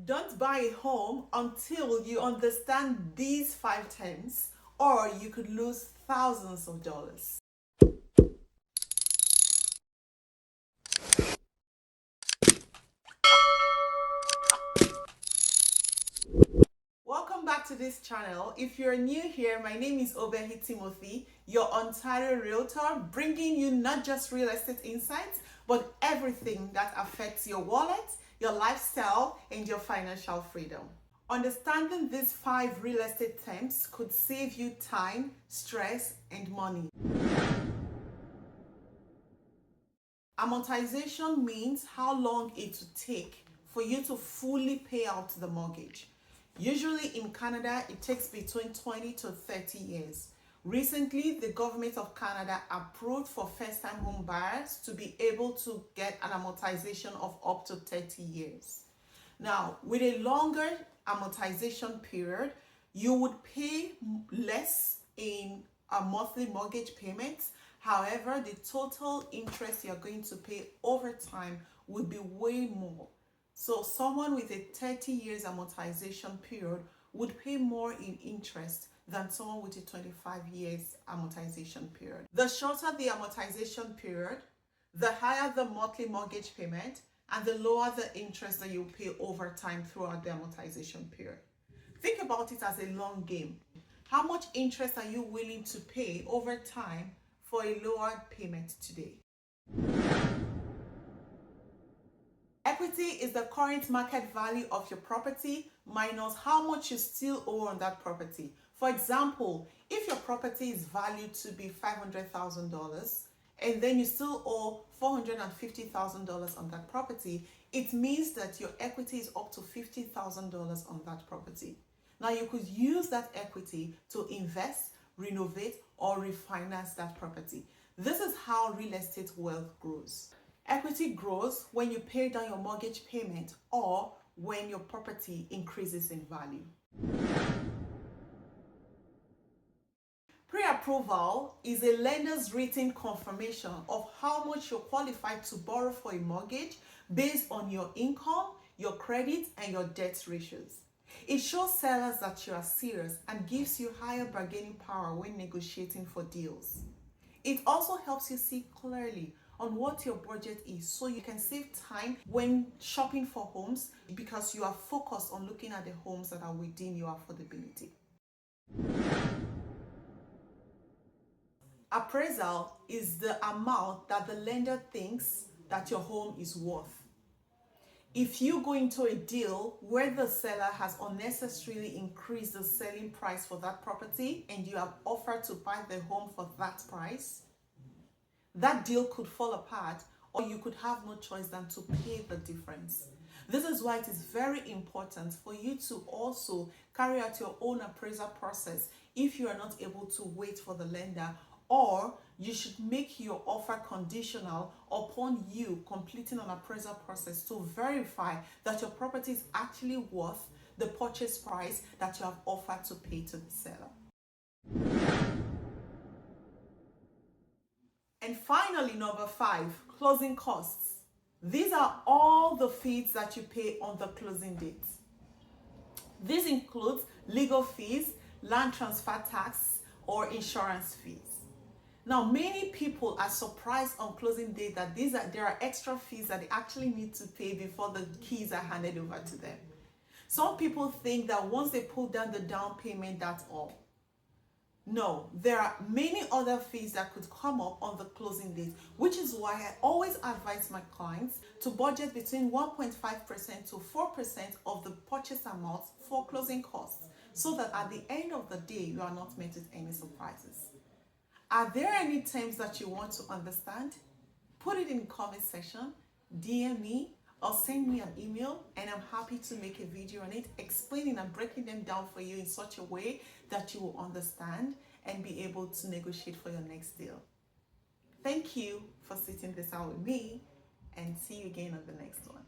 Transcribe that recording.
Don't buy a home until you understand these 5 terms, or you could lose thousands of dollars. Welcome back to this channel. If you're new here, my name is Obehi Timothy, your Ontario realtor, bringing you not just real estate insights, but everything that affects your wallet, your lifestyle, and your financial freedom. Understanding these 5 real estate terms could save you time, stress, and money. Amortization means how long it will take for you to fully pay out the mortgage. Usually in Canada, it takes between 20 to 30 years. Recently, the government of Canada approved for first-time home buyers to be able to get an amortization of up to 30 years. Now, with a longer amortization period, you would pay less in a monthly mortgage payments. However, the total interest you're going to pay over time will be way more. So someone with a 30 years amortization period would pay more in interest than someone with a 25 years amortization period. The shorter the amortization period, the higher the monthly mortgage payment, and the lower the interest that you pay over time throughout the amortization period. Think about it as a long game. How much interest are you willing to pay over time for a lower payment today? Equity is the current market value of your property minus how much you still owe on that property. For example, if your property is valued to be $500,000 and then you still owe $450,000 on that property, it means that your equity is up to $50,000 on that property. Now you could use that equity to invest, renovate, or refinance that property. This is how real estate wealth grows. Equity grows when you pay down your mortgage payment or when your property increases in value. Pre-approval is a lender's written confirmation of how much you're qualified to borrow for a mortgage based on your income, your credit, and your debt ratios. It shows sellers that you are serious and gives you higher bargaining power when negotiating for deals. It also helps you see clearly on what your budget is, so you can save time when shopping for homes because you are focused on looking at the homes that are within your affordability. Appraisal is the amount that the lender thinks that your home is worth. If you go into a deal where the seller has unnecessarily increased the selling price for that property and you have offered to buy the home for that price, that deal could fall apart, or you could have no choice than to pay the difference. This is why it is very important for you to also carry out your own appraisal process if you are not able to wait for the lender, or you should make your offer conditional upon you completing an appraisal process to verify that your property is actually worth the purchase price that you have offered to pay to the seller. And finally, number 5, closing costs. These are all the fees that you pay on the closing date. This includes legal fees, land transfer tax, or insurance fees. Now, many people are surprised on closing date that there are extra fees that they actually need to pay before the keys are handed over to them. Some people think that once they put down the down payment, that's all. No, there are many other fees that could come up on the closing date, which is why I always advise my clients to budget between 1.5% to 4% of the purchase amount for closing costs, so that at the end of the day, you are not met with any surprises. Are there any terms that you want to understand? Put it in the comment section, DM me, or send me an email, and I'm happy to make a video on it, explaining and breaking them down for you in such a way that you will understand and be able to negotiate for your next deal. Thank you for sitting this out with me, and see you again on the next one.